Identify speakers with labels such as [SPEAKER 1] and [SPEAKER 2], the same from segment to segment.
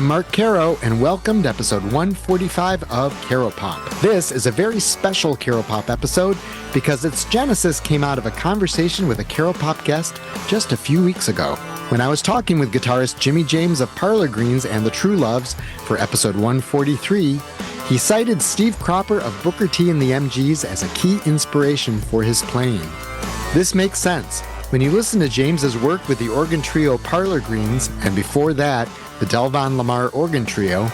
[SPEAKER 1] Mark Caro, and welcome to episode 145 of Caropop. This is a very special Caropop episode because its genesis came out of a conversation with a Caropop guest just a few weeks ago. When I was talking with guitarist Jimmy James of Parlor Greens and the True Loves for episode 143, he cited Steve Cropper of Booker T and the MGs as a key inspiration for his playing. This makes sense. When you listen to James's work with the organ trio Parlor Greens, and before that, the Delvon Lamar organ trio,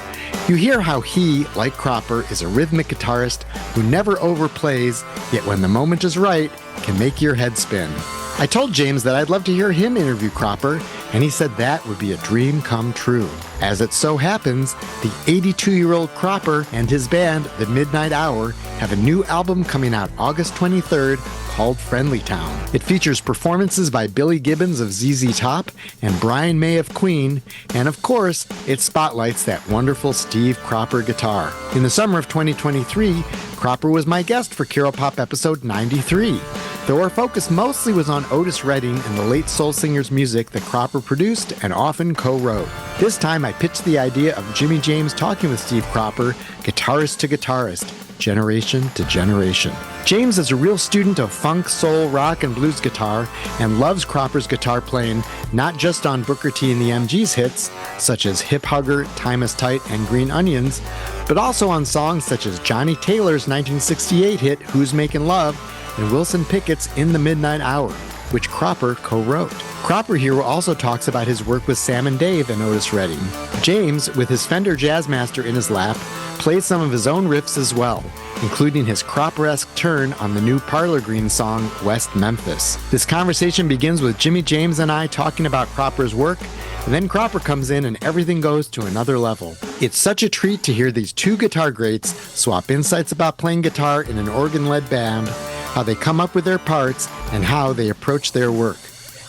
[SPEAKER 1] you hear how he, like Cropper, is a rhythmic guitarist who never overplays, yet when the moment is right, can make your head spin. I told James that I'd love to hear him interview Cropper, and he said that would be a dream come true. As it so happens, the 82-year-old Cropper and his band, The Midnight Hour, have a new album coming out August 23rd called Friendlytown. It features performances by Billy Gibbons of ZZ Top and Brian May of Queen, and of course, it spotlights that wonderful Steve Cropper guitar. In the summer of 2023, Cropper was my guest for Caropop episode 93. Though our focus mostly was on Otis Redding and the late soul singer's music that Cropper produced and often co-wrote. This time I pitched the idea of Jimmy James talking with Steve Cropper, guitarist to guitarist, generation to generation. James is a real student of funk, soul, rock, and blues guitar and loves Cropper's guitar playing not just on Booker T and the MG's hits, such as Hip Hugger, Time Is Tight, and Green Onions, but also on songs such as Johnny Taylor's 1968 hit Who's Making Love and Wilson Pickett's In the Midnight Hour, which Cropper co-wrote. Cropper here also talks about his work with Sam and Dave and Otis Redding. James, with his Fender Jazzmaster in his lap, plays some of his own riffs as well, including his Cropper-esque turn on the new Parlor Green song, West Memphis. This conversation begins with Jimmy James and I talking about Cropper's work, and then Cropper comes in and everything goes to another level. It's such a treat to hear these two guitar greats swap insights about playing guitar in an organ-led band, how they come up with their parts, and how they approach their work.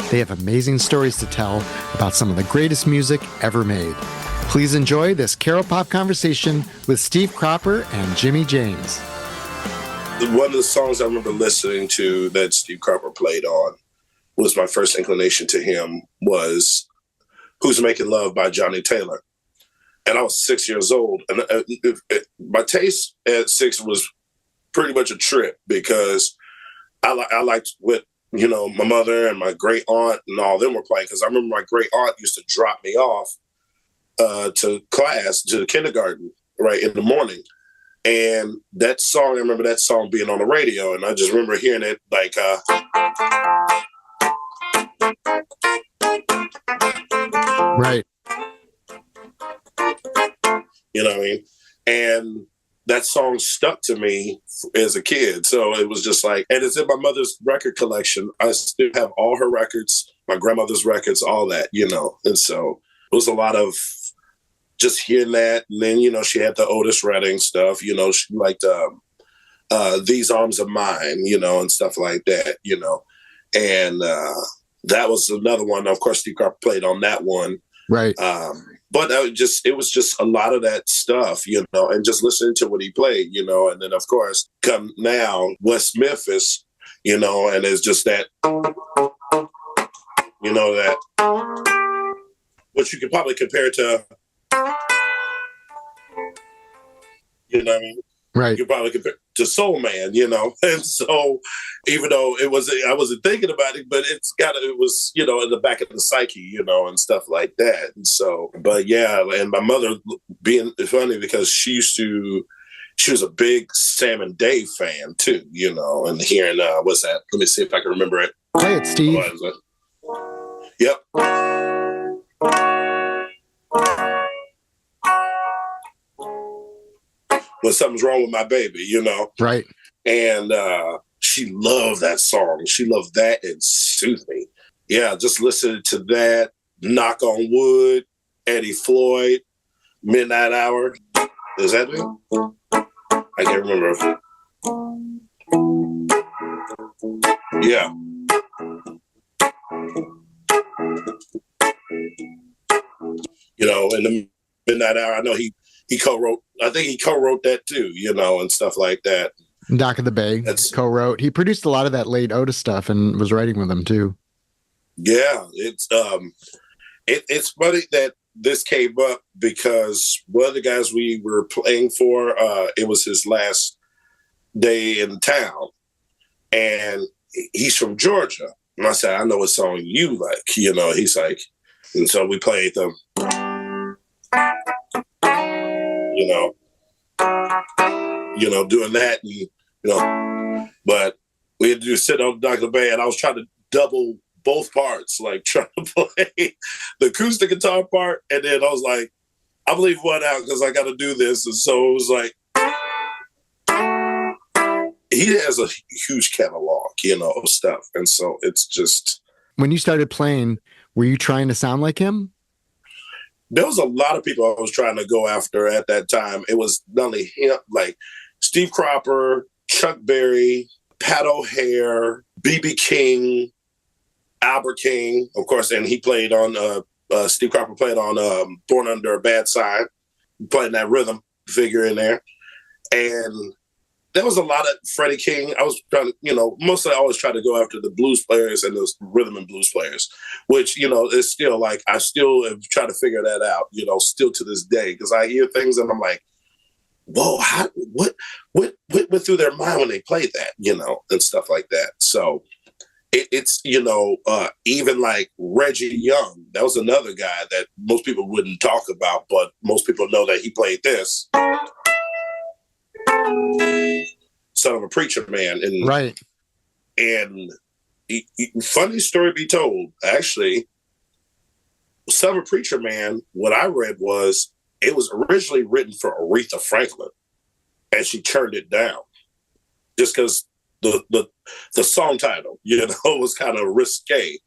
[SPEAKER 1] They have amazing stories to tell about some of the greatest music ever made. Please enjoy this Caropop conversation with Steve Cropper and Jimmy James.
[SPEAKER 2] One of the songs I remember listening to that Steve Cropper played on was my first inclination to him was Who's Making Love by Johnny Taylor. And I was 6 years old. And my taste at 6 was pretty much a trip because I liked what, my mother and my great aunt and all them were playing. Because I remember my great aunt used to drop me off to class, to the kindergarten, right, in the morning. And that song, I remember that song being on the radio. And I just remember hearing it like,
[SPEAKER 1] right.
[SPEAKER 2] You know what I mean? And that song stuck to me as a kid. So it was just like, and it's in my mother's record collection. I still have all her records, my grandmother's records, all that, And so it was a lot of just hearing that. And then, she had the Otis Redding stuff, she liked These Arms Are Mine, and stuff like that, And that was another one. Of course, Steve Cropper played on that one.
[SPEAKER 1] Right.
[SPEAKER 2] But it was just a lot of that stuff, and just listening to what he played, and then of course come now West Memphis, and it's just that, that which you could probably compare to, what I mean?
[SPEAKER 1] Right.
[SPEAKER 2] You probably compare to Soul Man, and so even though I wasn't thinking about it, but it was, in the back of the psyche, and stuff like that. And so, but yeah, and my mother being funny because she was a big Sam and Dave fan too, and hearing, what's that? Let me see if I can remember it.
[SPEAKER 1] Play it, Steve.
[SPEAKER 2] Yep. When something's wrong with my baby,
[SPEAKER 1] Right.
[SPEAKER 2] And she loved that song. She loved that and Soothe Me. Yeah, just listening to that, Knock on Wood, Eddie Floyd, Midnight Hour. Is that it? I can't remember. Yeah. In the Midnight Hour, I know he co-wrote, I think he co-wrote that too, and stuff like that.
[SPEAKER 1] Dock of the Bay co-wrote. He produced a lot of that late Otis stuff and was writing with them too.
[SPEAKER 2] Yeah, it's funny that this came up because one of the guys we were playing for, it was his last day in town, and he's from Georgia. And I said, I know what song you like, he's like, and so we played them, doing that, and, but we had to do sit on the dock of the band. I was trying to double both parts, like trying to play the acoustic guitar part, and then I was like, I'm leaving one out because I got to do this. And so it was like, he has a huge catalog, of stuff. And so it's just.
[SPEAKER 1] When you started playing, were you trying to sound like him?
[SPEAKER 2] There was a lot of people I was trying to go after at that time. It was not only him, like Steve Cropper, Chuck Berry, Pat O'Hare, B.B. King, Albert King, of course, and he played on, Steve Cropper played on Born Under a Bad Sign, playing that rhythm figure in there. And there was a lot of Freddie King. I was trying to, mostly I always try to go after the blues players and those rhythm and blues players, which, is still like, I still have tried to figure that out, still to this day, because I hear things and I'm like, whoa, what went through their mind when they played that, and stuff like that. So it's even like Reggie Young, that was another guy that most people wouldn't talk about, but most people know that he played this. Son of a Preacher Man. And,
[SPEAKER 1] right.
[SPEAKER 2] And funny story be told, actually, Son of a Preacher Man, what I read was it was originally written for Aretha Franklin, and she turned it down just because the song title, was kind of risque,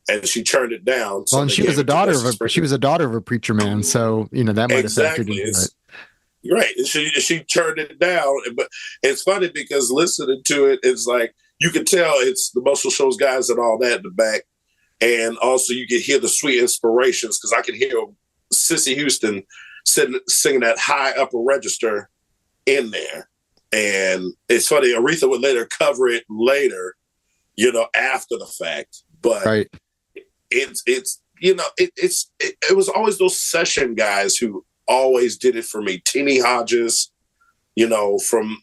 [SPEAKER 2] and she turned it down. So
[SPEAKER 1] well, and she was a daughter of a preacher man, so that might have factored into it.
[SPEAKER 2] Right. She turned it down. But it's funny because listening to it, it's like you can tell it's the Muscle Shoals guys and all that in the back. And also you can hear the sweet inspirations because I can hear Sissy Houston singing that high upper register in there. And it's funny, Aretha would later cover it later, after the fact. But
[SPEAKER 1] right.
[SPEAKER 2] It was always those session guys who always did it for me. Teeny Hodges, from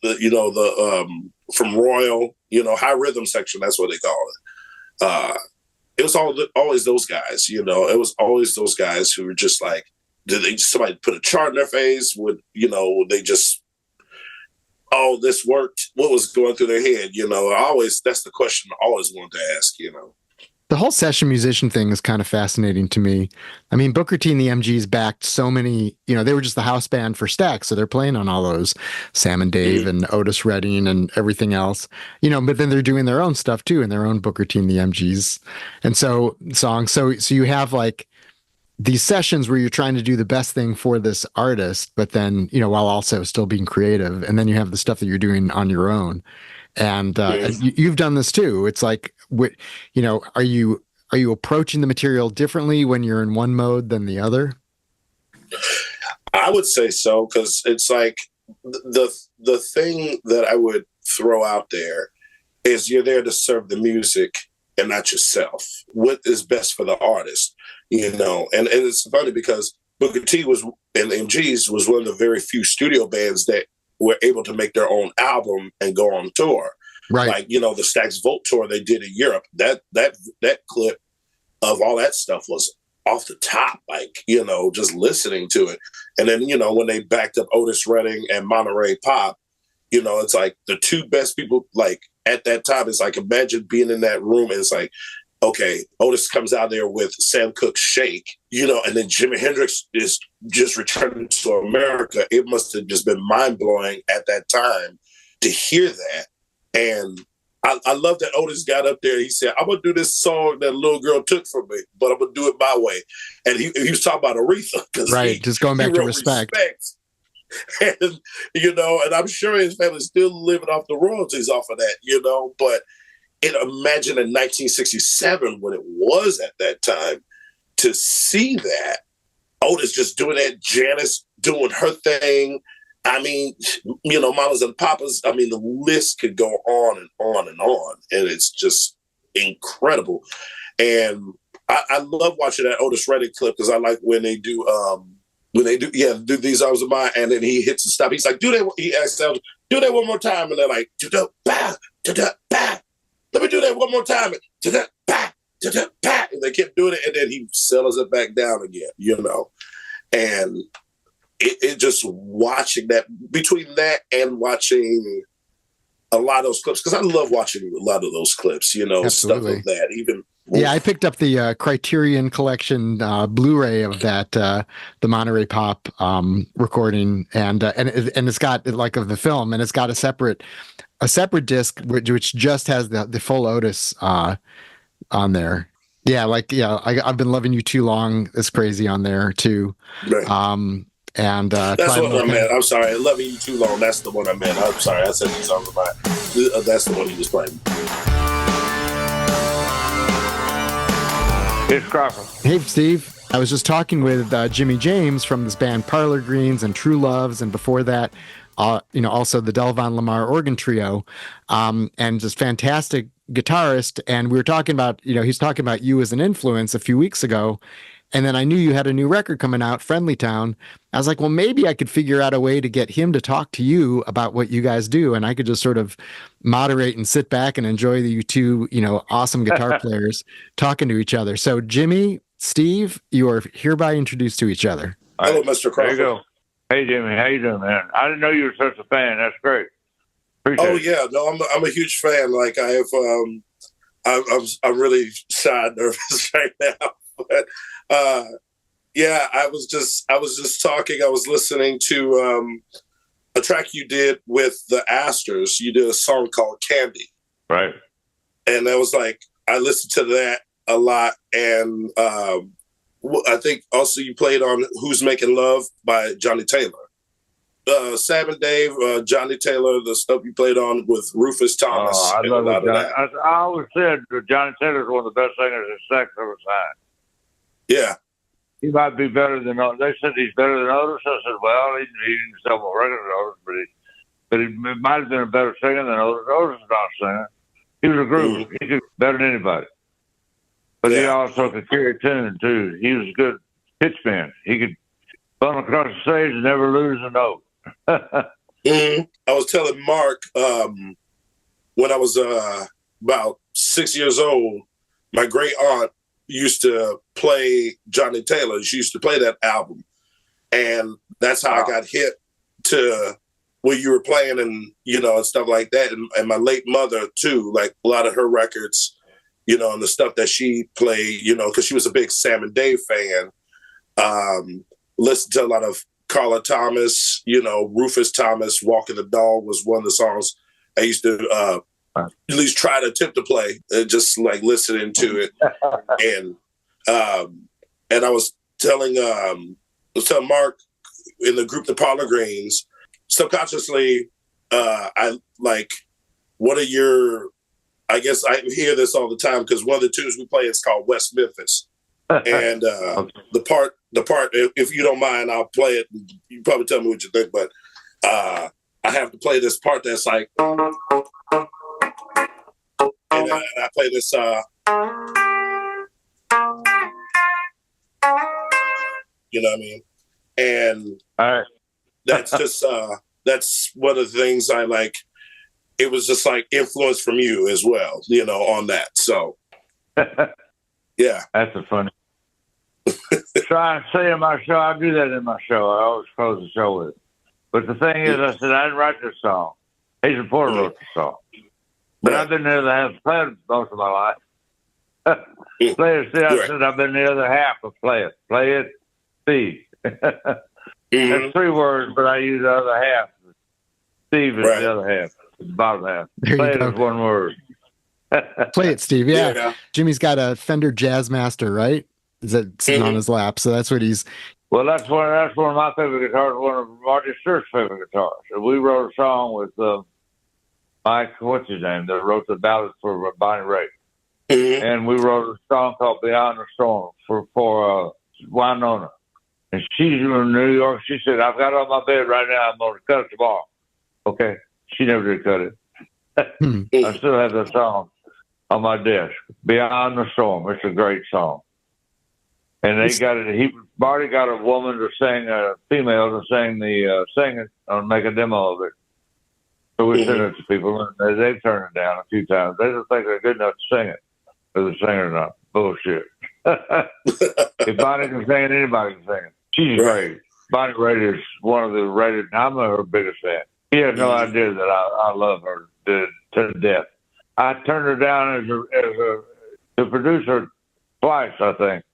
[SPEAKER 2] from Royal, high rhythm section, that's what they call it. It was always those guys, it was always those guys who were just like, somebody put a chart in their face? Would, they just, oh, this worked? What was going through their head? That's the question I always wanted to ask,
[SPEAKER 1] The whole session musician thing is kind of fascinating to me. I mean, Booker T and the MGs backed so many, they were just the house band for Stax, so they're playing on all those Sam and Dave and Otis Redding and everything else, but then they're doing their own stuff too, in their own Booker T and the MGs. And so songs. So you have like these sessions where you're trying to do the best thing for this artist, but then, while also still being creative. And then you have the stuff that you're doing on your own. And you've done this too. It's like, are you approaching the material differently when you're in one mode than the other?
[SPEAKER 2] I would say so, because it's like the thing that I would throw out there is you're there to serve the music and not yourself. What is best for the artist, and it's funny because Booker T and the MGs was one of the very few studio bands that were able to make their own album and go on tour.
[SPEAKER 1] Right.
[SPEAKER 2] Like, the Stax Volt tour they did in Europe, that clip of all that stuff was off the top, like, just listening to it. And then, when they backed up Otis Redding and Monterey Pop, it's like the two best people, like, at that time, it's like, imagine being in that room and it's like, okay, Otis comes out there with Sam Cooke's Shake, and then Jimi Hendrix is just returning to America. It must have just been mind-blowing at that time to hear that. And I love that Otis got up there. He said, I'm going to do this song that a little girl took from me, but I'm going to do it my way. And he was talking about Aretha.
[SPEAKER 1] Right, just going back to respect.
[SPEAKER 2] And, and I'm sure his family's still living off the royalties off of that, but imagine in 1967 when it was at that time, to see that Otis just doing that, Janice doing her thing. I mean, Mamas and Papas, I mean, the list could go on and on and on. And it's just incredible. And I love watching that Otis Redding clip because I like when they do do These Arms Are Mine, and then he hits the stop. He's like, he asks them, do that one more time, and they're like, ba, ba. Let me do that one more time, ba, ba, and they kept doing it, and then he settles it back down again, and it just watching that, between that and watching a lot of those clips, because I love watching a lot of those clips,
[SPEAKER 1] Absolutely.
[SPEAKER 2] stuff like that. Even
[SPEAKER 1] I picked up the Criterion Collection Blu-ray of that, the Monterey Pop recording, and it's got like of the film, and it's got a separate disc which just has the full Otis on there. I've been loving you too long. It's crazy on there too.
[SPEAKER 2] Right.
[SPEAKER 1] And
[SPEAKER 2] that's what I meant. I'm sorry. Loving You Too Long. That's the one I meant. I'm sorry. I said These Songs Are Mine. That's the one he was playing.
[SPEAKER 3] It's Caro.
[SPEAKER 1] Hey, Steve. I was just talking with Jimmy James from this band Parlor Greens and True Loves, and before that, also the Delvon Lamar organ trio, and just fantastic guitarist. And we were talking about, he's talking about you as an influence a few weeks ago. And then I knew you had a new record coming out, Friendlytown. I was like, well, maybe I could figure out a way to get him to talk to you about what you guys do. And I could just sort of moderate and sit back and enjoy you two, awesome guitar players talking to each other. So Jimmy, Steve, you are hereby introduced to each other.
[SPEAKER 2] Hello, Mr. Crawford.
[SPEAKER 3] There you go. Hey, Jimmy. How you doing, man? I didn't know you were such a fan. That's great. Appreciate it.
[SPEAKER 2] Yeah. No, I'm a huge fan. Like I have, I'm really shy and nervous right now. But I was just talking. I was listening to a track you did with the Astors. You did a song called Candid.
[SPEAKER 3] Right.
[SPEAKER 2] And I was like, I listened to that a lot. And I think also you played on Who's Making Love by Johnny Taylor. Sam and Dave, Johnny Taylor, the stuff you played on with Rufus Thomas.
[SPEAKER 3] I love it. I always said that Johnny Taylor's one of the best singers in sex ever signed.
[SPEAKER 2] Yeah.
[SPEAKER 3] He might be better than others. They said he's better than others. I said, well, he didn't sell more records than others, but he might have been a better singer than others. Others is not a singer. He was a groove. He could better than anybody. But he also could carry a tune, too. He was a good pitch man. He could run across the stage and never lose a note.
[SPEAKER 2] I was telling Mark when I was about 6 years old, my great aunt used to play Johnny Taylor. She used to play that album. And that's how I got hit to what you were playing and, and stuff like that. And my late mother, too, like a lot of her records, and the stuff that she played, because she was a big Sam and Dave fan. Listened to a lot of Carla Thomas, Rufus Thomas, Walking the Dog was one of the songs I used to at least try to attempt to play, just like listening to it. And I was telling Mark in the group, the Parlor Greens, subconsciously, I like, what are your, I guess I hear this all the time because one of the tunes we play is called West Memphis. And the part, if you don't mind, I'll play it. You can probably tell me what you think, but I have to play this part that's like, and I play this, you know what I mean? And that's just, that's one of the things I like. It was just like influence from you as well, on that. So, yeah.
[SPEAKER 3] That's a funny. Try and say in my show, I do that in my show. I always close the show with it. But the thing is, I said, I didn't write this song. Ace Porter wrote the song. But I've been the other half of Play It most of my life. Play It, see, I said, I've been the other half of Play It. Play It, see. That's 3 words, but I use the other half. Steve is the other half, the bottom half. Play It is 1 word.
[SPEAKER 1] Play It, Steve. Yeah. Jimmy's got a Fender Jazzmaster, right? Is that sitting on his lap? So that's what he's.
[SPEAKER 3] Well, that's one of my favorite guitars. One of Marty Stewart's favorite guitars. And we wrote a song with Mike, what's his name, that wrote the ballad for Bonnie Raitt. And we wrote a song called Beyond the Storm for Winona. And she's in New York. She said, I've got it on my bed right now. I'm going to cut it tomorrow. Okay. She never did cut it. I still have that song on my desk. Beyond the Storm. It's a great song. And they got it. Marty got a woman to sing, a female to sing it, and make a demo of it. So we sent it to people, and they've turned it down a few times. They don't think they're good enough to sing it. Whether they're singing or not. Bullshit. If Bonnie can sing it, anybody can sing it. She's great. Bonnie Raitt is one of the rated. I'm her biggest fan. She has no idea that I love her to death. I turned her down to produce her twice, I think,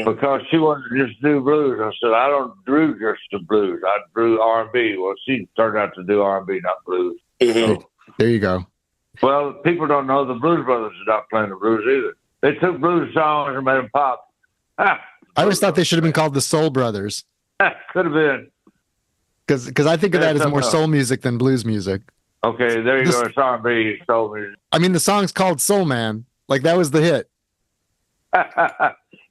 [SPEAKER 3] because she wanted to just do blues. I said, I don't do just the blues. I do R&B. Well, she turned out to do R&B, not blues. So,
[SPEAKER 1] there you go.
[SPEAKER 3] well, people don't know the Blues Brothers are not playing the blues either. They took blues songs and made them pop.
[SPEAKER 1] I always thought they should have been called the Soul Brothers.
[SPEAKER 3] Could have been.
[SPEAKER 1] Because I think of that as more soul music than blues music.
[SPEAKER 3] Okay, there you go. It's R&B, soul music.
[SPEAKER 1] I mean, the song's called Soul Man. Like, that was the hit.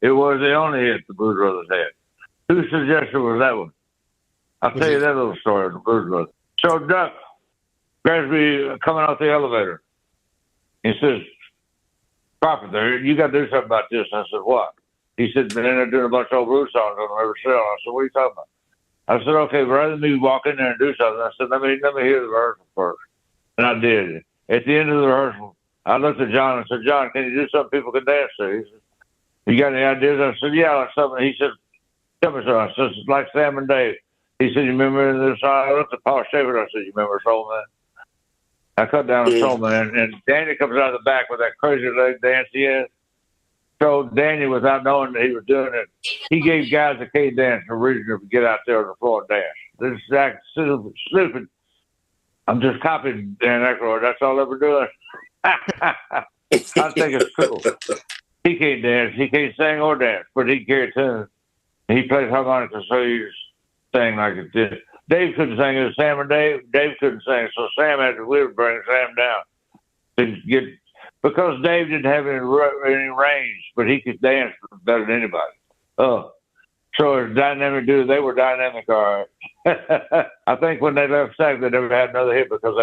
[SPEAKER 3] It was the only hit the Blues Brothers had. Whose suggestion was that one? I'll tell you that little story of the Blues Brothers. So Duck grabs me coming out the elevator. He says, Carpenter, you got to do something about this. I said, what? He said, man, they're doing a bunch of old blues songs on the River Cell. I said, what are you talking about? I said, okay, rather than me walk in there and do something, I said, let me hear the rehearsal first. And I did. At the end of the rehearsal, I looked at John and said, John, can you do something people can dance to? He said, you got any ideas? I said, yeah, like something. He said, tell me something. I said, it's like Sam and Dave. He said, you remember this song? I looked at Paul Schaefer. I said, you remember Soul Man? I cut down a Soul Man, and Danny comes out of the back with that crazy leg dance he had. So Danny, without knowing that he was doing it, he gave guys a K dance a reason to get out there on the floor and dance. This is that stupid. I'm just copying Dan Aykroyd. That's all I've ever doing. I think it's cool. He can't dance. He can't sing or dance, but he can carry a tune. He plays harmonica, so he's sang like it did. Dave couldn't sing. It was Sam and Dave. Dave couldn't sing, so Sam had to bring Sam down to get. Because Dave didn't have any range, but he could dance better than anybody. So as dynamic dude, they were dynamic, all right. I think when they left Sax, they never had another hit because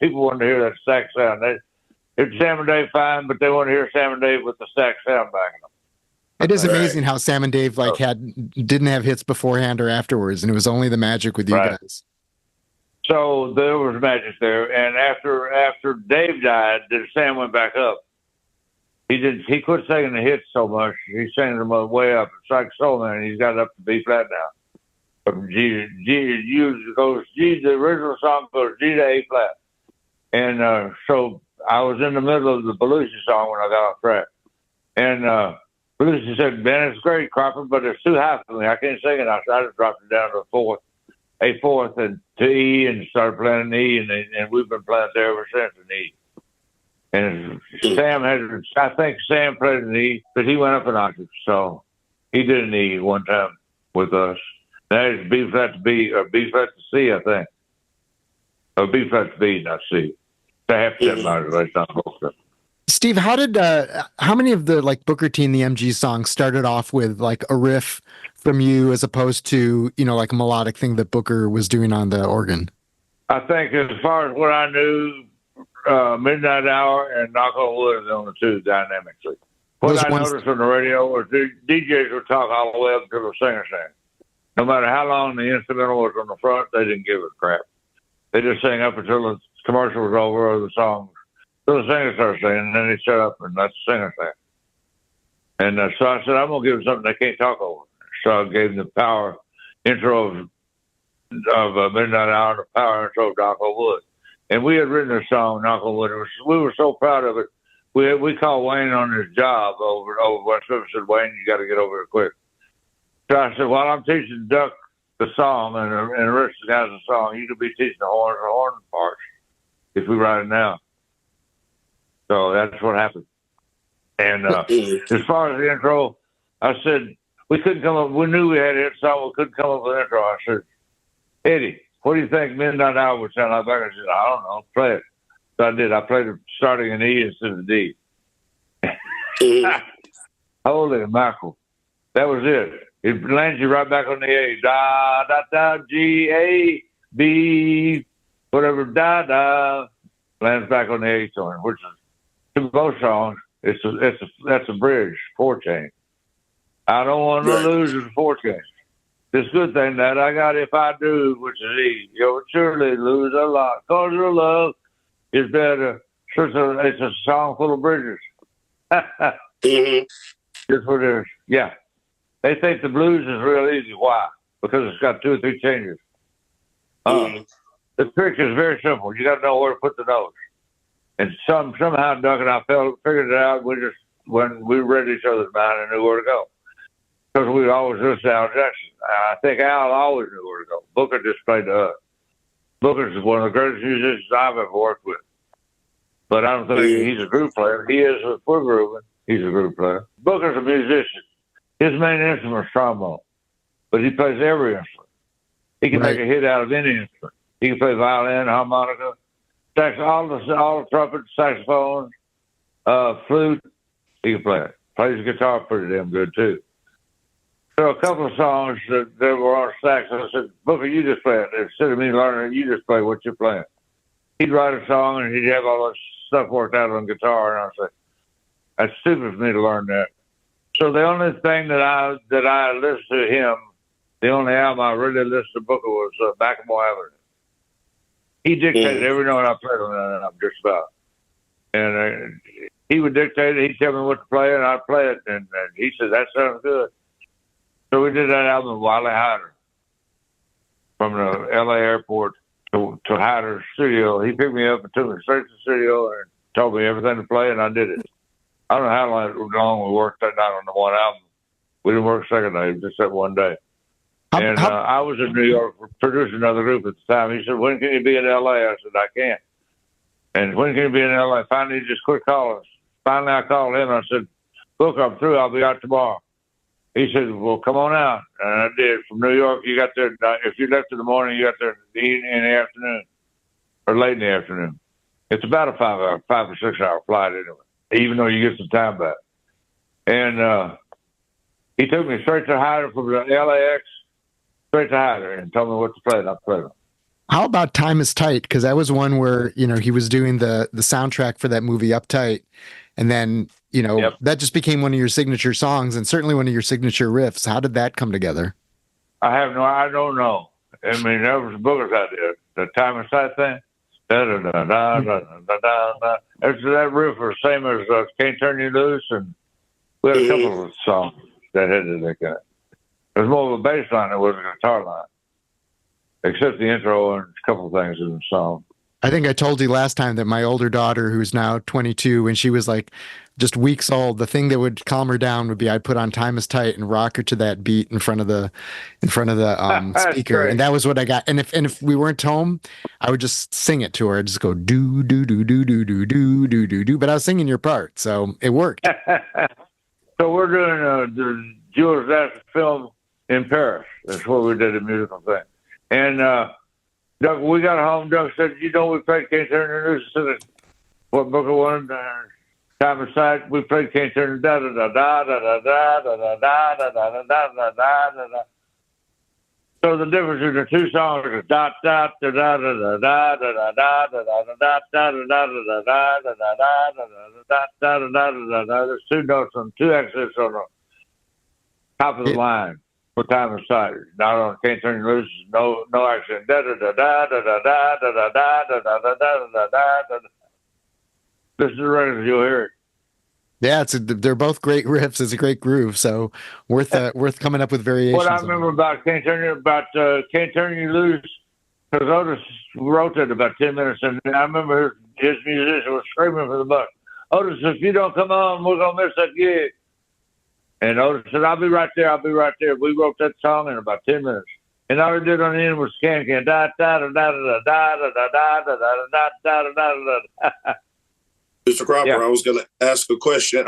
[SPEAKER 3] people wanted to hear that sax sound. It's Sam and Dave fine, but they want to hear Sam and Dave with the sax sound backing them.
[SPEAKER 1] It is amazing how Sam and Dave didn't have hits beforehand or afterwards, and it was only the magic with you guys.
[SPEAKER 3] So there was magic there, and after Dave died, Sam went back up. He quit singing the hits so much. He sang them way up. It's like Soul Man. He's got it up to B flat now. From G goes G. The original song goes G to A flat, and so I was in the middle of the Belushi song when I got off track, and Belushi said, "Man, it's great, Cropper, but it's too high for me. I can't sing it." I just dropped it down to a fourth, and to E, and started playing an E, and we've been playing there ever since an E. And I think Sam played an E, but he went up an octave, so he did an E one time with us. That is B flat to B, or B flat to C, I think. Or B flat to B, not C. It's a half step modulation.
[SPEAKER 1] Steve, how many of the like Booker T and the MG songs started off with like a riff from you as opposed to, like a melodic thing that Booker was doing on the organ?
[SPEAKER 3] I think as far as what I knew, Midnight Hour and Knock on Wood are the only two dynamically. What I noticed on the radio was DJs would talk all the way up until the singer sang. No matter how long the instrumental was on the front, they didn't give a crap. They just sang up until the commercial was over or the song. So the singer started singing, and then they shut up and let the singer sing. And so I said, I'm going to give them something they can't talk over. So I gave them the power intro of Midnight Hour and the power intro of Knock on Wood. And we had written a song, Knock on Wood. We were so proud of it. We called Wayne on his job over West River. Said, Wayne, you got to get over here quick. So I said, while I'm teaching Duck the song and the rest of the guys the song, you could be teaching the horn parts if we write it now. So that's what happened. And as far as the intro, I said, we couldn't come up. We knew we had a hit song. We couldn't come up with an intro. I said, Eddie, what do you think Midnight Hour would sound like? I said, I don't know. Play it. So I did. I played it starting in E instead of D. Holy mackerel. That was it. It lands you right back on the A. Da, da, da, G, A, B, whatever, da, da. Lands back on the A tone, which is, to both songs, that's a bridge, 4-chain. I don't want to
[SPEAKER 2] Right.
[SPEAKER 3] lose in the fourth game. This good thing that I got, if I do, which is easy, you'll surely lose a lot. Cause your love is better. So it's a song full of bridges.
[SPEAKER 2] Mm-hmm.
[SPEAKER 3] That's what it is. Yeah. They think the blues is real easy. Why? Because it's got 2 or 3 changes.
[SPEAKER 2] Mm-hmm.
[SPEAKER 3] The trick is very simple. You got to know where to put the notes. And somehow, Doug and I figured it out. When we read each other's mind and knew where to go. Because we always listened to Al Jackson. I think Al always knew where to go. Booker just played to us. Booker's one of the greatest musicians I've ever worked with. But I don't think he's a group player. He is for grooving. He's a group player. Booker's a musician. His main instrument is trombone, but he plays every instrument. He can make a hit out of any instrument. He can play violin, harmonica, sax, all the trumpets, saxophone, flute. He can play it. Plays guitar pretty damn good too. So a couple of songs that were on sax, I said, Booker, you just play it. Instead of me learning it, you just play what you're playing. He'd write a song and he'd have all this stuff worked out on guitar, and I'd say, that's stupid for me to learn that. So the only thing that I listened to him, the only album I really listened to Booker was Macklemore Avenue. He dictated every note I played on that album, just about. And he would dictate it. He'd tell me what to play, and I'd play it. And he said, that sounds good. So we did that album with Wiley Hyder from the L.A. airport to Hyder's studio. He picked me up and took me straight to the studio and told me everything to play, and I did it. I don't know how long we worked that night on the one album. We didn't work second day, just that one day. I was in New York producing another group at the time. He said, when can you be in L.A.? I said, I can't. And when can you be in L.A.? Finally, he just quit calling us. Finally, I called him. I said, look, I'm through. I'll be out tomorrow. He said, well, come on out. And I did. From New York, you got there. If you left in the morning, you got there in the afternoon or late in the afternoon. It's about a 5 or 6 hour flight anyway, even though you get some time back. And he took me straight to Hyder from the LAX, straight to Hyder, and told me what to play, and I played it.
[SPEAKER 1] How about Time is Tight? Because that was one where, he was doing the soundtrack for that movie Uptight. And then, that just became one of your signature songs and certainly one of your signature riffs. How did that come together?
[SPEAKER 3] I don't know. I mean, that was Booker's idea. The Time is Tight thing. That riff was the same as Can't Turn You Loose. And we had a couple of songs that had that kind. It was more of a bass line than it was a guitar line. Except the intro and a couple of things in the song.
[SPEAKER 1] I think I told you last time that my older daughter, who's now 22, when she was like just weeks old, the thing that would calm her down would be I'd put on Time is Tight and rock her to that beat in front of the speaker.
[SPEAKER 3] Great.
[SPEAKER 1] And that was what I got. And if we weren't home, I would just sing it to her. I'd just go do do do do do do do do do do. But I was singing your part, so it worked.
[SPEAKER 3] So we're doing the Jules Astor film in Paris. That's where we did a musical thing. And Doug, we got home. Doug said, we played Can't Turn Your Loose. Said what Booker wanted. Time of sight. We played Can't Turn da da da da da da da da da da da da da da da da da. So the difference in the two songs is da da da da da da da da da da da da da da da da da da da. There's two notes on two accents on the top of the line. For Time of Sight, not on Can't Turn You Loose, no accent. Da da da da da da da da da da da da da da da da. This is the record, you'll hear it.
[SPEAKER 1] Yeah, they're both great riffs. It's a great groove, so worth coming up with variations.
[SPEAKER 3] What I remember about Can't Turn You Loose, because Otis wrote it about 10 minutes, and I remember his musician was screaming for the buck. Otis, if you don't come on, we're gonna miss that gig. And Otis said, I'll be right there. We wrote that song in about 10 minutes. And all we did on the end was can da da da da da da da da da da da da da da.
[SPEAKER 2] Mr. Cropper, I was going to ask a question.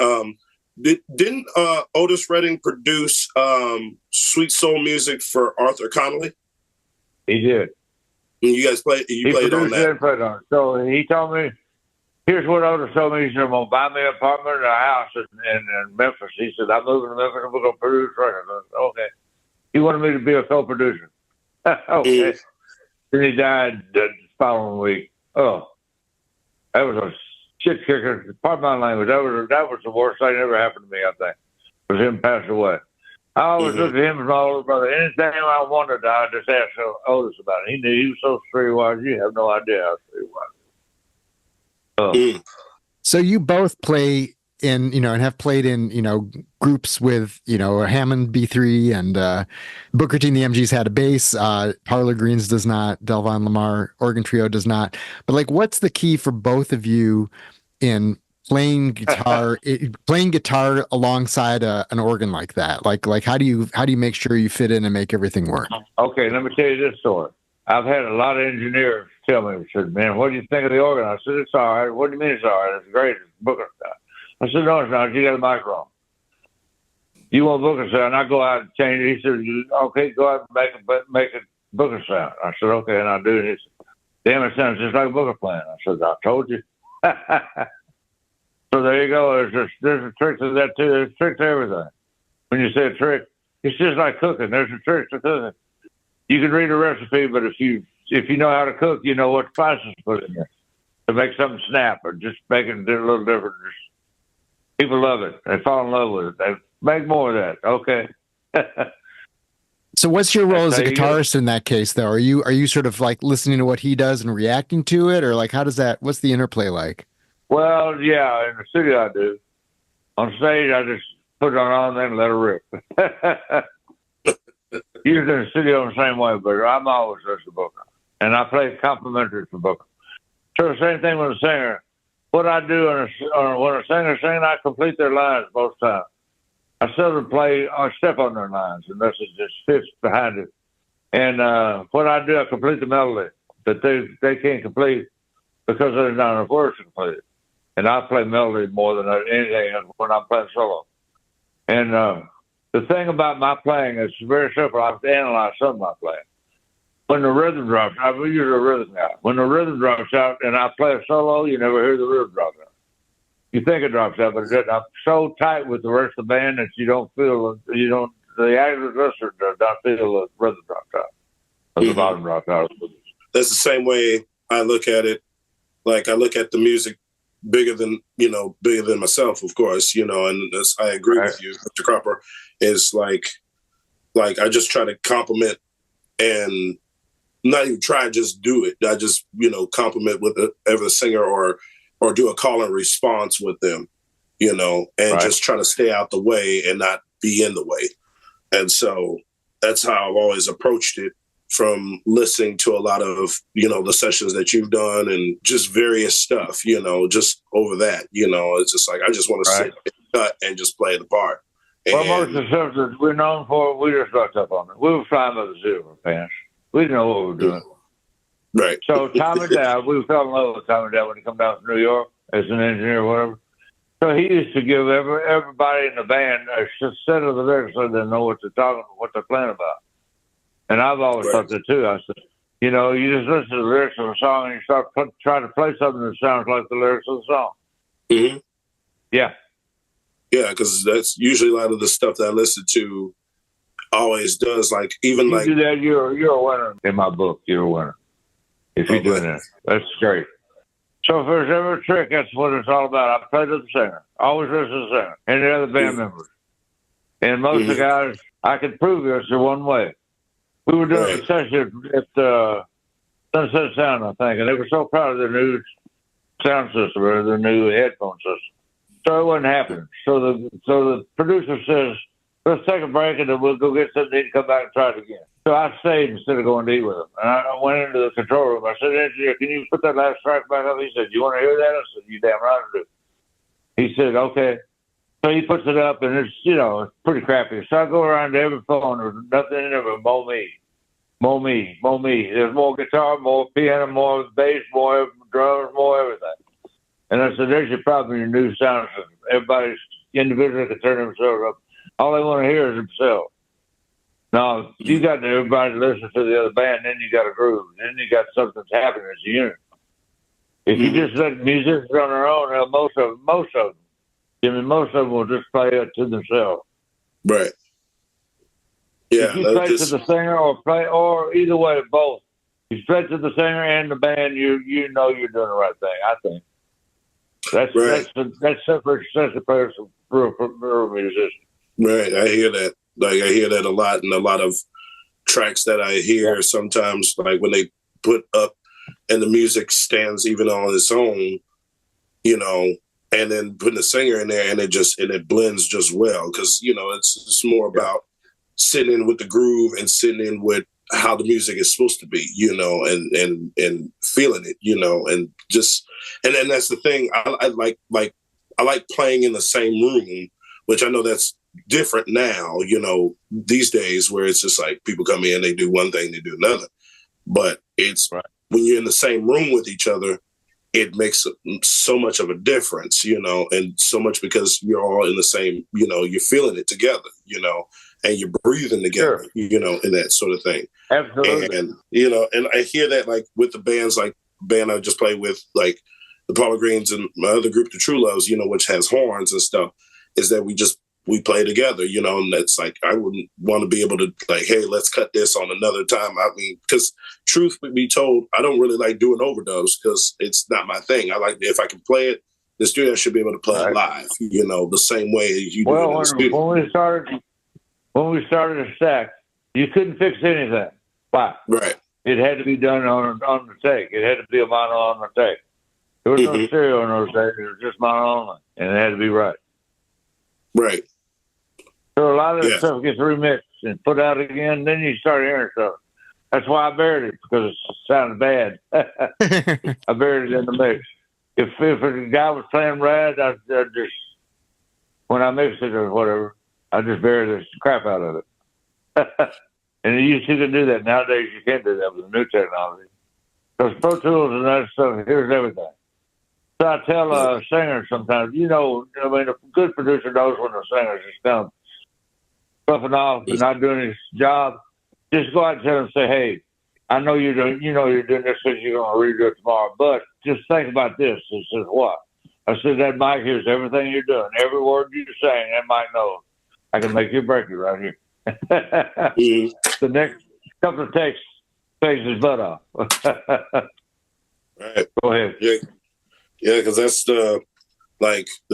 [SPEAKER 2] Didn't Otis Redding produce Sweet Soul Music for Arthur Connolly?
[SPEAKER 3] He did.
[SPEAKER 2] And you guys played on that?
[SPEAKER 3] And played on it. So he told me, here's what Otis told me. He said, I'm going to buy me an apartment and a house in Memphis. He said, I'm moving to Memphis and we're going to produce records. I said, okay. He wanted me to be a co-producer. Okay. Then he died the following week. Oh, that was a shit kicker. Pardon my language. That was the worst thing that ever happened to me, I think, was him passing away. I always looked at him as my older brother. Anything I wanted, I just asked Otis about it. He knew he was so streetwise. You have no idea how streetwise.
[SPEAKER 1] So you both play in, and have played in, groups with, Hammond B3 and Booker T and the MGs had a bass. Parlor Greens does not. Delvon Lamar Organ Trio does not. But like, what's the key for both of you in playing guitar, alongside an organ like that? Like how do you make sure you fit in and make everything work?
[SPEAKER 3] Okay, let me tell you this story. I've had a lot of engineers tell me, said, "Man, what do you think of the organ?" I said, "It's all right." "What do you mean it's all right?" "It's great. It's Booker style." I said, "No, it's not. You got the mic wrong. You want Booker sound?" I go out and change it. He said, "Okay, go out and make it Booker sound." I said, "Okay," and I do it. He said, "Damn, it sounds just like Booker playing." I said, "I told you." So there you go. There's a trick to that too. There's a trick to everything. When you say a trick, it's just like cooking. There's a trick to cooking. You can read a recipe, but if you know how to cook, you know what spices to put in there to make something snap or just make it a little different. People love it. They fall in love with it. They make more of that. Okay.
[SPEAKER 1] So what's your role as a guitarist in that case, though? Are you sort of like listening to what he does and reacting to it, or like what's the interplay like?
[SPEAKER 3] Well, yeah, in the studio I do. On stage, I just put it on and then let it rip. Usually in the studio the same way, but I'm always just a Booker. And I play complimentary for Booker. So the same thing with a singer. What I do when a singer's singing, I complete their lines most times. I seldom play or step on their lines unless it just fits behind it. And what I do, I complete the melody that they can't complete because there's not enough words to complete it. And I play melody more than anything when I'm playing solo. And the thing about my playing is very simple. I've analyzed some of my playing. When the rhythm drops, I'm usually a rhythm guy. When the rhythm drops out and I play a solo, you never hear the rhythm drop out. You think it drops out, but it doesn't. I'm so tight with the rest of the band that the active listener does not feel the rhythm drops out or the bottom drops out.
[SPEAKER 2] That's the same way I look at it. Like I look at the music bigger than myself, of course, and I agree with you, Mr. Cropper, is like I just try to compliment and not even try, just do it. I just, compliment with the singer or do a call and response with them, and just try to stay out the way and not be in the way. And so that's how I've always approached it, from listening to a lot of, the sessions that you've done and just various stuff, just over that, it's just like, I just want to sit and cut and just play the part.
[SPEAKER 3] Well, most of the stuff that we're known for, we just fucked up on it. We were flying by the zero pants. We didn't know what we were doing.
[SPEAKER 2] Right.
[SPEAKER 3] So Tommy Dow, we fell in love with Tommy Dow when he come down from New York as an engineer or whatever. So he used to give everybody in the band a set of the lyrics so they know what they're playing about. And I've always thought that too. I said, you just listen to the lyrics of a song and you start trying to play something that sounds like the lyrics of the song.
[SPEAKER 2] Mm-hmm.
[SPEAKER 3] Yeah.
[SPEAKER 2] Yeah, because that's usually a lot of the stuff that I listen to always does. Like even
[SPEAKER 3] you do that, you're a winner in my book. You're a winner if you're doing that. That's great. So if there's ever a trick, that's what it's all about. I play to the singer. Always listen to the singer and the other band members. And most of the guys, I can prove this in one way. We were doing a session at Sunset Sound, I think, and they were so proud of their new sound system or their new headphone system. So it wasn't happening. So the producer says, "Let's take a break and then we'll go get something to eat and come back and try it again." So I stayed instead of going to eat with him. And I went into the control room. I said, "Engineer, can you put that last track back up?" He said, "You want to hear that?" I said, "You damn right I do." He said, "Okay." So he puts it up and it's, it's pretty crappy. So I go around to every phone. There's nothing in there but Mo Me. Mo Me, Mo Me. There's more guitar, more piano, more bass, more drums, more everything. And I said, "There's your problem, your new sound system. Everybody's individually can turn themselves up. All they want to hear is themselves. Now, you got everybody to listen to the other band, then you got a groove. Then you got something that's happening as a unit. If you just let musicians on their own, most of them, Jimmy, most of them will just play it to themselves.
[SPEAKER 2] Right. Yeah.
[SPEAKER 3] If you play to the singer or either way, both. If you play to the singer and the band, you know you're doing the right thing, I think. That's separate sense of players from real musicians.
[SPEAKER 2] Right. I hear that. Like I hear that a lot in a lot of tracks that I hear sometimes, like when they put up and the music stands even on its own, and then putting a singer in there and it blends just well. Cause it's more about sitting in with the groove and sitting in with how the music is supposed to be, and feeling it, and then that's the thing. I like playing in the same room, which I know that's different now, these days where it's just like people come in, they do one thing, they do another. But it's when you're in the same room with each other, it makes so much of a difference, and so much because you're all in the same, you're feeling it together, and you're breathing together, and that sort of thing.
[SPEAKER 3] Absolutely.
[SPEAKER 2] And, and I hear that like with the bands, like band I just played with, like the Parlor Greens and my other group, the True Loves, which has horns and stuff, is that we play together, and that's like, I wouldn't want to be able to like, hey, let's cut this on another time. I mean, because truth be told, I don't really like doing overdubs because it's not my thing. I like, if I can play it, the studio should be able to play it live, the same way as you do it in the studio.
[SPEAKER 3] When we started a stack, you couldn't fix anything. Why?
[SPEAKER 2] Right.
[SPEAKER 3] It had to be done on the take. It had to be a mono on the take. There was no stereo on those takes. It was just mono only, and it had to be right.
[SPEAKER 2] Right.
[SPEAKER 3] So a lot of that stuff gets remixed and put out again. Then you start hearing stuff. That's why I buried it, because it sounded bad. I buried it in the mix. If a guy was playing rad, I just, when I mixed it or whatever, I just buried the crap out of it. And you used to do that. Nowadays, you can't do that with the new technology. Because Pro Tools and that stuff, here's everything. So I tell a singer sometimes, a good producer knows when the singer's just kind of buffing off and not doing his job. Just go out and tell him, say, hey, I know you're doing this because you're going to redo it tomorrow, but just think about this. He says, what? I said, that mic hears everything you're doing. Every word you're saying, that mic knows. I can make you break it right here. The next couple of takes takes his butt off.
[SPEAKER 2] Right.
[SPEAKER 3] Go ahead.
[SPEAKER 2] Yeah, because that's the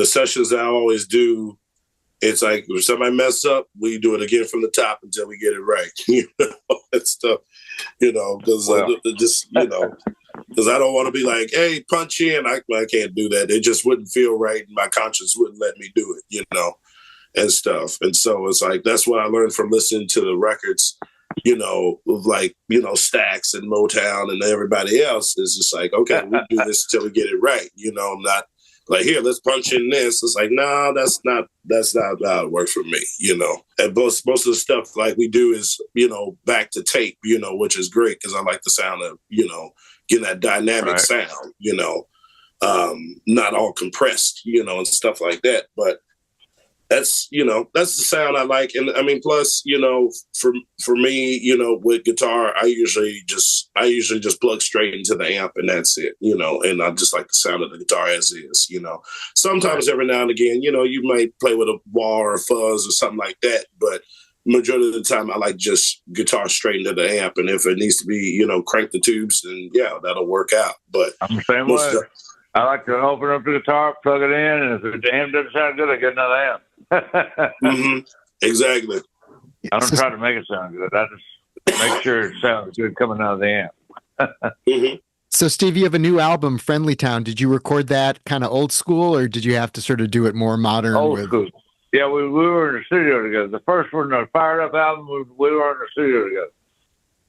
[SPEAKER 2] sessions I always do. It's like if somebody mess up, we do it again from the top until we get it right. That stuff. Because because I don't want to be like, hey, punch in. I can't do that. It just wouldn't feel right, and my conscience wouldn't let me do it. And stuff. And so it's like, that's what I learned from listening to the records, of Stax and Motown and everybody else. Is just like, okay, we'll do this until we get it right. Not like, here, let's punch in this. It's like, no, that's not how it works for me, And most of the stuff like we do is, back to tape, which is great because I like the sound of, getting that dynamic sound, not all compressed, and stuff like that. But that's the sound I like. And I mean, plus, for me, with guitar, I usually just plug straight into the amp and that's it, and I just like the sound of the guitar as is, sometimes every now and again, you might play with a wah or a fuzz or something like that. But majority of the time I like just guitar straight into the amp. And if it needs to be, crank the tubes, then yeah, that'll work out. But
[SPEAKER 3] I'm the same way. I like to open up the guitar, plug it in, and if the amp doesn't sound good, I get another amp.
[SPEAKER 2] Exactly.
[SPEAKER 3] I don't try to make it sound good. I just make sure it sounds good coming out of the amp.
[SPEAKER 1] So, Steve, you have a new album, Friendlytown. Did you record that kind of old school, or did you have to sort of do it more modern?
[SPEAKER 3] Old school. Yeah, we were in the studio together. The first one, the Fired Up album, we were in the studio together.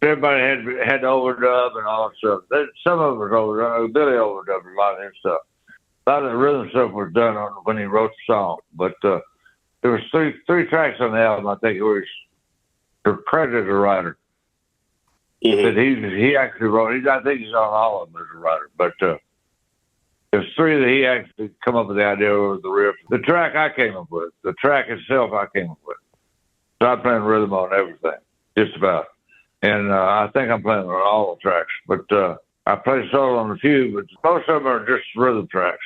[SPEAKER 3] Everybody had to overdub and all that stuff. Some of it was overdub. Billy overdubbed a lot of his stuff. A lot of the rhythm stuff was done when he wrote the song. But there was three tracks on the album. I think it was the Predator writer. That he actually wrote. I think he's on all of them as a writer. But there's three that he actually come up with the idea of the riff. The track I came up with. The track itself I came up with. So I'm playing rhythm on everything, just about. And I think I'm playing on all the tracks. But I play solo on a few, but most of them are just rhythm tracks.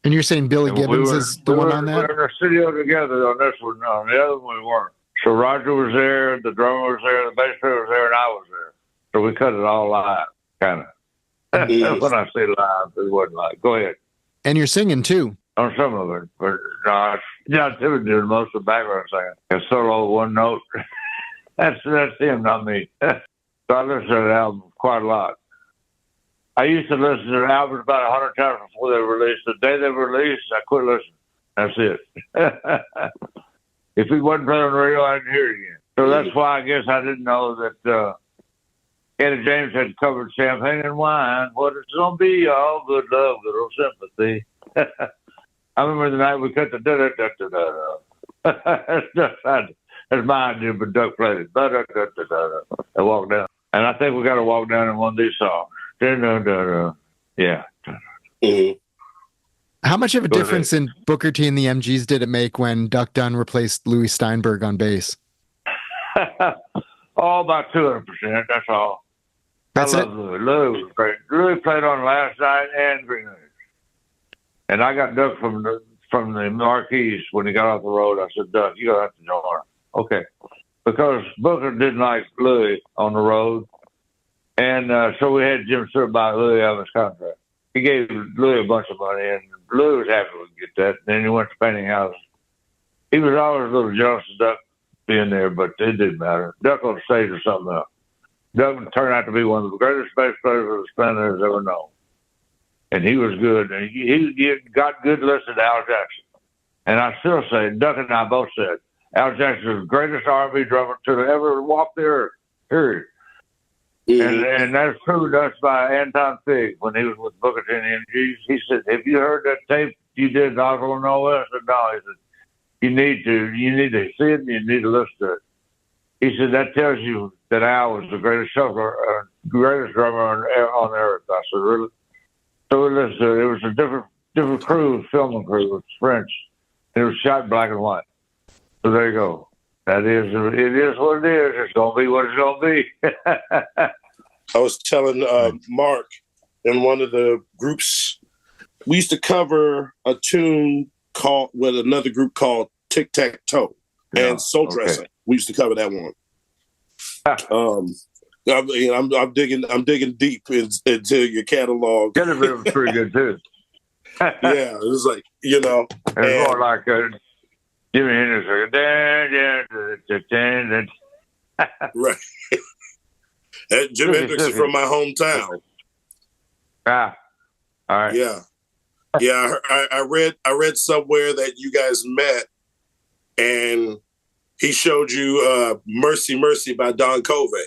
[SPEAKER 1] And you're saying Billy Gibbons is the one on that?
[SPEAKER 3] We were in the studio together on this one. On the other one, we weren't. So Roger was there, the drummer was there, the bass player was there, and I was there. So we cut it all live, kind of. When I say live, it wasn't live. Go ahead.
[SPEAKER 1] And you're singing, too.
[SPEAKER 3] On some of it. But no, John Timmons did most of the background singing. A solo one note. That's him, not me. So I listened to that album quite a lot. I used to listen to the albums about 100 times before they were released. The day they were released, I quit listening. That's it. If he wasn't playing on the radio, I didn't hear it again. So that's why I guess I didn't know that Eddie James had covered Champagne and Wine. What it's going to be, all good love, good old sympathy. I remember the night we cut the da-da-da-da-da. That's my idea, but Duck played it. Da-da-da-da-da. I walked down. And I think we got to walk down in one of these songs. Da-da-da-da. Yeah.
[SPEAKER 2] Mm-hmm.
[SPEAKER 1] How much of a difference in Booker T and the MGs did it make when Duck Dunn replaced Louis Steinberg on bass?
[SPEAKER 3] Oh, about 200%. That's all.
[SPEAKER 1] That's
[SPEAKER 3] I
[SPEAKER 1] it?
[SPEAKER 3] love Louis. Louis was great. Louis played on last night and Green Age. And I got Duck from the Marquis when he got off the road. I said, Duck, you're going to have to join. Okay. Because Booker didn't like Louis on the road. And so we had Jim Stewart buy Louis out of his contract. He gave Louis a bunch of money, and Louis was happy to get that. Then he went to painting houses. He was always a little jealous of Duck being there, but it didn't matter. Duck on the stage or something else. Duck turned out to be one of the greatest bass players the Spaniards ever known. And he was good. And he got good listen to Al Jackson. And I still say, Duck and I both said, Al Jackson is the greatest R&B drummer to ever walk the earth, period. Mm-hmm. And that's true to us by Anton Fig when he was with Booker T and the MGs. He said, have you heard that tape you did in Oslo, Norway? I said, no. He said, you need to see it and you need to listen to it. He said, that tells you that Al was the greatest shuffler, greatest drummer on earth. I said, really? So we listened to it. It was a different crew, filming crew. It was French. It was shot in black and white. So there you go. It is what it is. It's going to be what it's going to be.
[SPEAKER 2] I was telling Mark in one of the groups, we used to cover a tune with another group called Tic Tac Toe and Soul Dressing. We used to cover that one. I'm digging deep into your catalog.
[SPEAKER 3] Candid was pretty good too.
[SPEAKER 2] Yeah, it was like, you know.
[SPEAKER 3] It's more like Jimmy Hendrix.
[SPEAKER 2] Right. Jimi Hendrix is from my hometown.
[SPEAKER 3] Ah, all right.
[SPEAKER 2] Yeah. Yeah, I read somewhere that you guys met and he showed you Mercy Mercy by Don Covey.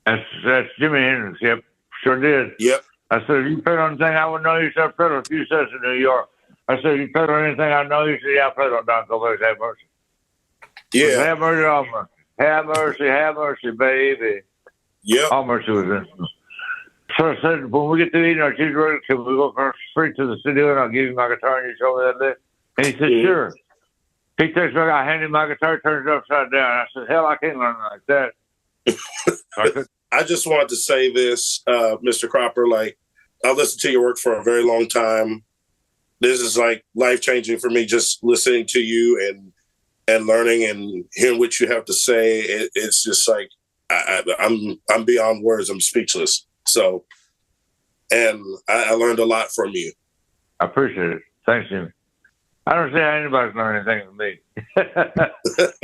[SPEAKER 3] That's Jimi Hendrix, yep. Sure did.
[SPEAKER 2] Yep.
[SPEAKER 3] I said, if you played on anything I would know, you said I played on a few sets in New York. I said, if you played on anything I know, you said, yeah, I played on Don Covey's Have Mercy.
[SPEAKER 2] Yeah.
[SPEAKER 3] Have mercy, all mercy. Have mercy, baby.
[SPEAKER 2] Yep.
[SPEAKER 3] All mercy was in. So I said, when we get to eating our cheeseburger, can we go across the street to the studio and I'll give you my guitar and you show me that lick? And he said, sure. He takes me, I hand him my guitar, turns it upside down. I said, hell, I can't learn like that.
[SPEAKER 2] I just wanted to say this, Mr. Cropper, like, I've listened to your work for a very long time. This is like life-changing for me, just listening to you and learning and hearing what you have to say. It's just like, I'm beyond words. I'm speechless. So, and I learned a lot from you.
[SPEAKER 3] I appreciate it. Thanks, Jimmy. I don't see how anybody's learned anything from me.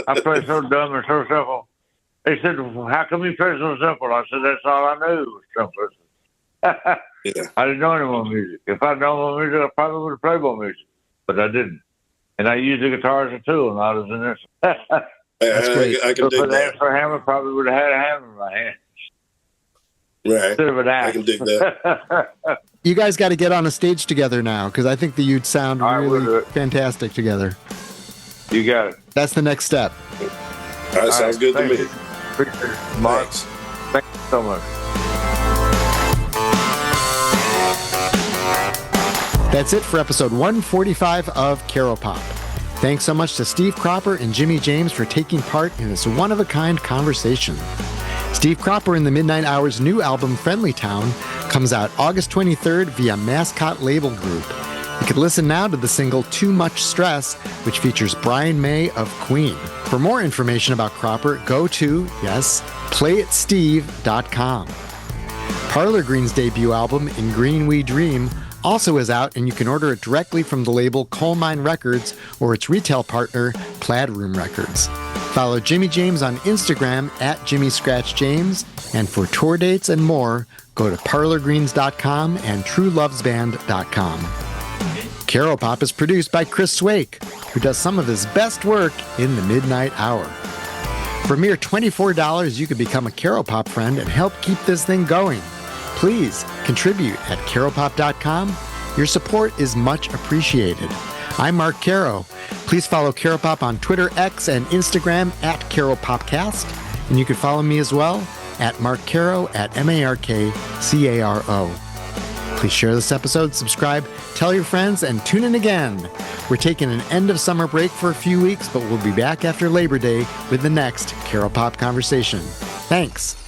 [SPEAKER 3] I play so dumb and so simple. They said, how come you play so simple? I said, that's all I knew was simplicity.
[SPEAKER 2] Yeah.
[SPEAKER 3] I didn't know any more music. If I'd known more music, I probably would have played more music. But I didn't. And I use the guitar as a tool, not as an instrument.
[SPEAKER 1] That's great.
[SPEAKER 2] I can dig that.
[SPEAKER 3] For a hammer, probably would have had a hammer in my hand.
[SPEAKER 2] Right.
[SPEAKER 3] Instead of an axe.
[SPEAKER 2] I can dig that.
[SPEAKER 1] You guys got to get on a stage together now because I think that you'd sound really fantastic together.
[SPEAKER 3] You got it.
[SPEAKER 1] That's the next step.
[SPEAKER 2] All right, sounds good to me.
[SPEAKER 3] Appreciate it, Mark. Thanks so much.
[SPEAKER 1] That's it for episode 145 of Caropop. Thanks so much to Steve Cropper and Jimmy James for taking part in this one-of-a-kind conversation. Steve Cropper and the Midnight Hour's new album, Friendlytown, comes out August 23rd via Mascot Label Group. You can listen now to the single Too Much Stress, which features Brian May of Queen. For more information about Cropper, go to, playitsteve.com. Parlor Green's debut album, In Green We Dream, also is out, and you can order it directly from the label Coal Mine Records or its retail partner, Plaid Room Records. Follow Jimmy James on Instagram at Jimmy Scratch James, and for tour dates and more, go to parlorgreens.com and truelovesband.com. Caropop is produced by Chris Swake, who does some of his best work in the midnight hour. For a mere $24, you can become a Caropop friend and help keep this thing going. Please contribute at caropop.com. Your support is much appreciated. I'm Mark Caro. Please follow Caropop on Twitter, X, and Instagram at Caropopcast. And you can follow me as well at Mark Caro at MarkCaro. Please share this episode, subscribe, tell your friends, and tune in again. We're taking an end of summer break for a few weeks, but we'll be back after Labor Day with the next Caropop conversation. Thanks.